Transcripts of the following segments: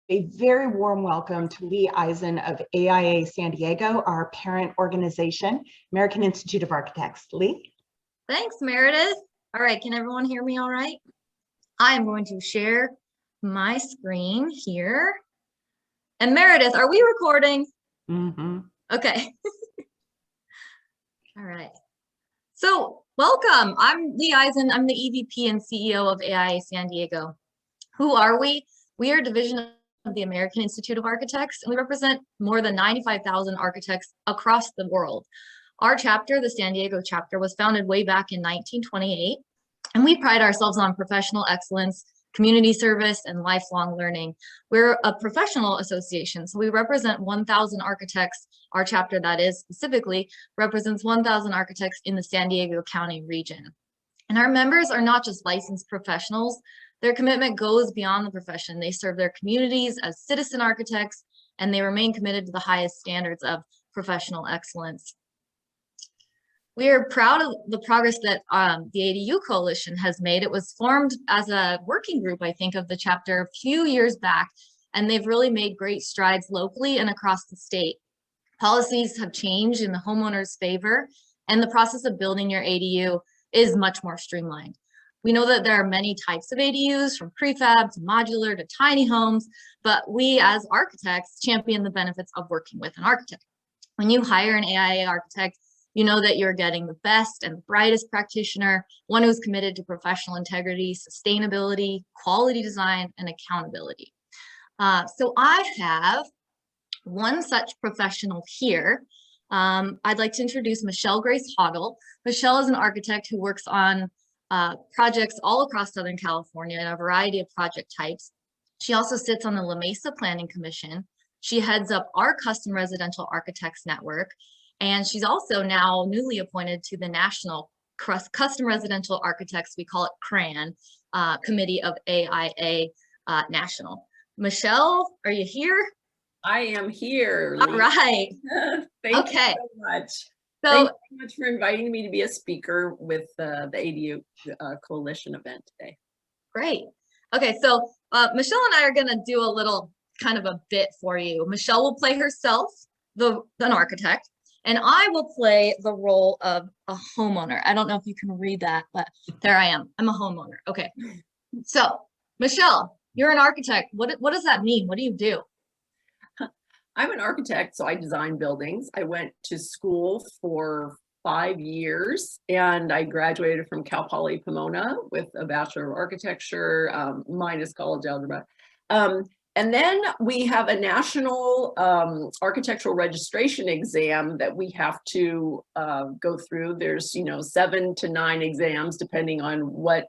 A very warm welcome to Lee Eisen of AIA San Diego, our parent organization, American Institute of Architects. Lee? Thanks, Meredith. All right, can everyone hear me all right? I'm going to share my screen here. And Meredith, are we recording? Mm-hmm. Okay. All right. So welcome. I'm Lee Eisen. I'm the EVP and CEO of AIA San Diego. Who are we? We are a division of the American Institute of Architects, and we represent more than 95,000 architects across the world. Our chapter, the San Diego chapter, was founded way back in 1928, and we pride ourselves on professional excellence, community service, and lifelong learning. We're a professional association, so we represent 1,000 architects. Our chapter, that is, specifically represents 1,000 architects in the San Diego County region. And our members are not just licensed professionals. Their commitment goes beyond the profession. They serve their communities as citizen architects, and they remain committed to the highest standards of professional excellence. We are proud of the progress that the ADU Coalition has made. It was formed as a working group, I think, of the chapter a few years back, and they've really made great strides locally and across the state. Policies have changed in the homeowner's favor, and the process of building your ADU is much more streamlined. We know that there are many types of ADUs, from prefab to modular to tiny homes, but we as architects champion the benefits of working with an architect. When you hire an AIA architect, you know that you're getting the best and brightest practitioner, one who's committed to professional integrity, sustainability, quality design, and accountability. So I have one such professional here. I'd like to introduce Michelle Grace Hoggle. Michelle is an architect who works on projects all across Southern California in a variety of project types. She also sits on the La Mesa Planning Commission. She heads up our Custom Residential Architects Network, and she's also now newly appointed to the National Custom Residential Architects, we call it CRAN, Committee of AIA National. Michelle, are you here? I am here. All right. Thank you so much. Thank you so much for inviting me to be a speaker with the ADU Coalition event today. Great. Okay, so Michelle and I are going to do a little kind of a bit for you. Michelle will play herself, an architect, and I will play the role of a homeowner. I don't know if you can read that, but there I am. I'm a homeowner. Okay. So, Michelle, you're an architect. What does that mean? What do you do? I'm an architect, so I design buildings. I went to school for 5 years, and I graduated from Cal Poly Pomona with a Bachelor of Architecture, minus college algebra. And then we have a national architectural registration exam that we have to go through. There's, 7 to 9 exams, depending on what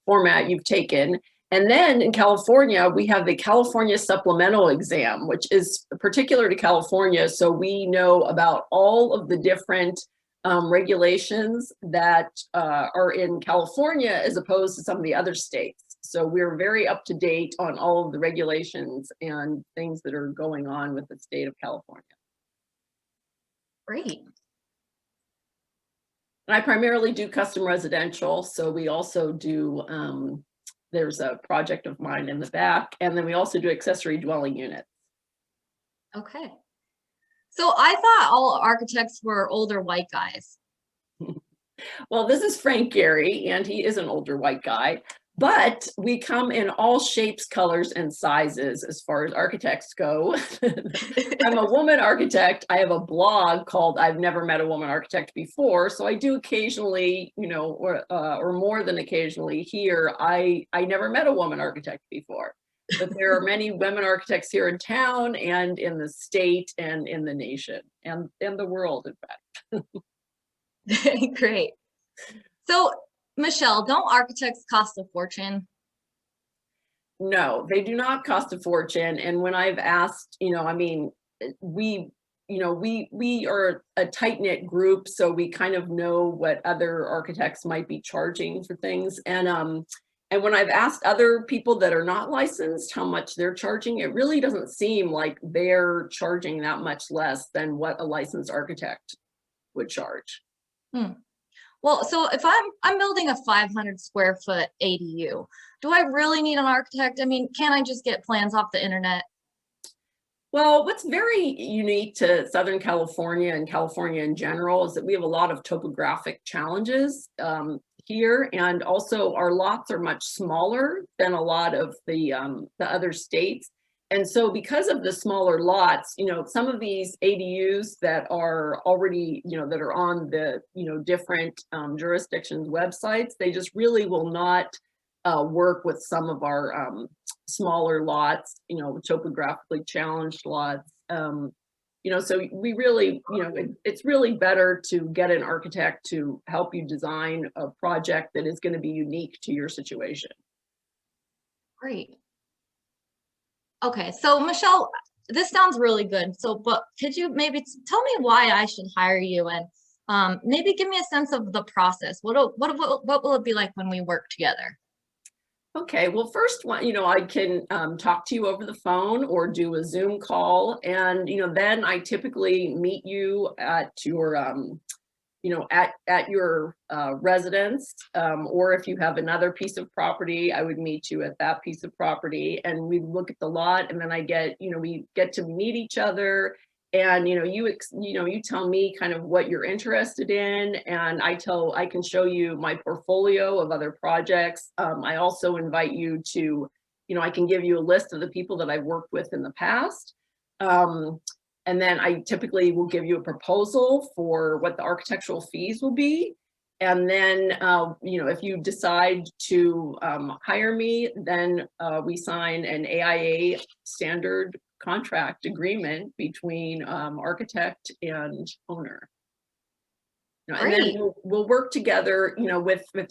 format you've taken. And then in California, we have the California Supplemental Exam, which is particular to California. So we know about all of the different regulations that are in California as opposed to some of the other states. So we're very up to date on all of the regulations and things that are going on with the state of California. Great. And I primarily do custom residential. So we also do, there's a project of mine in the back, and then we also do accessory dwelling units. Okay. So I thought all architects were older white guys. Well, this is Frank Gehry, and he is an older white guy. But we come in all shapes, colors, and sizes as far as architects go. I'm a woman architect. I have a blog called I've Never Met a Woman Architect Before. So I do occasionally, or more than occasionally here, I never met a woman architect before. But there are many women architects here in town and in the state and in the nation and in the world, in fact. Great. So, Michelle, don't architects cost a fortune? No, they do not cost a fortune. And when I've asked, we are a tight-knit group, so we kind of know what other architects might be charging for things. And when I've asked other people that are not licensed how much they're charging, it really doesn't seem like they're charging that much less than what a licensed architect would charge. Well, so if I'm building a 500 square foot ADU, do I really need an architect? I mean, can I just get plans off the internet? Well, what's very unique to Southern California and California in general is that we have a lot of topographic challenges here, and also our lots are much smaller than a lot of the other states. And so because of the smaller lots, some of these ADUs that are already, that are on the, different jurisdictions' websites, they just really will not work with some of our smaller lots, topographically challenged lots. So we really, it's really better to get an architect to help you design a project that is going to be unique to your situation. Great. Okay, so Michelle, this sounds really good. But could you maybe tell me why I should hire you, and maybe give me a sense of the process? What will it be like when we work together? Okay, well, first one, I can talk to you over the phone or do a Zoom call, and then I typically meet you at your at your residence, or if you have another piece of property, I would meet you at that piece of property, and we look at the lot, and then we get to meet each other, and you tell me kind of what you're interested in, and I can show you my portfolio of other projects. I also invite you to, I can give you a list of the people that I've worked with in the past. And then I typically will give you a proposal for what the architectural fees will be. And then, if you decide to hire me, then we sign an AIA standard contract agreement between architect and owner. And then we'll work together,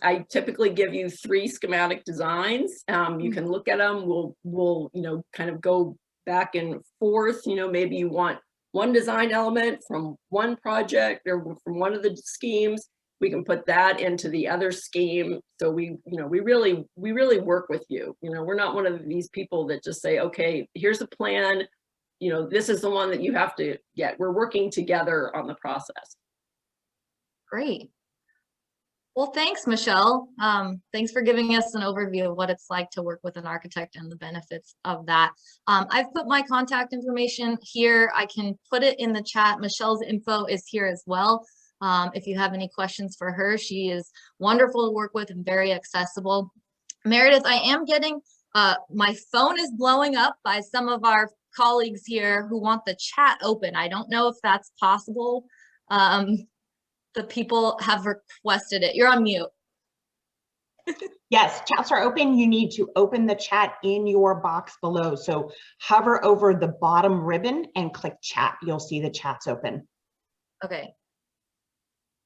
I typically give you 3 schematic designs. You can look at them. We'll kind of go back and forth. Maybe you want one design element from one project or from one of the schemes. We can put that into the other scheme. So we really work with you. We're not one of these people that just say, okay, here's a plan. This is the one that you have to get. We're working together on the process. Great. Well, thanks, Michelle. Thanks for giving us an overview of what it's like to work with an architect and the benefits of that. I've put my contact information here. I can put it in the chat. Michelle's info is here as well. If you have any questions for her, she is wonderful to work with and very accessible. Meredith, I am getting, my phone is blowing up by some of our colleagues here who want the chat open. I don't know if that's possible. The people have requested it. You're on mute. Yes, chats are open. You need to open the chat in your box below. So hover over the bottom ribbon and click chat. You'll see the chats open. Okay.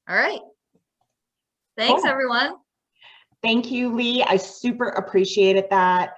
All right. Thanks, Cool. everyone. Thank you, Lee. I super appreciated that.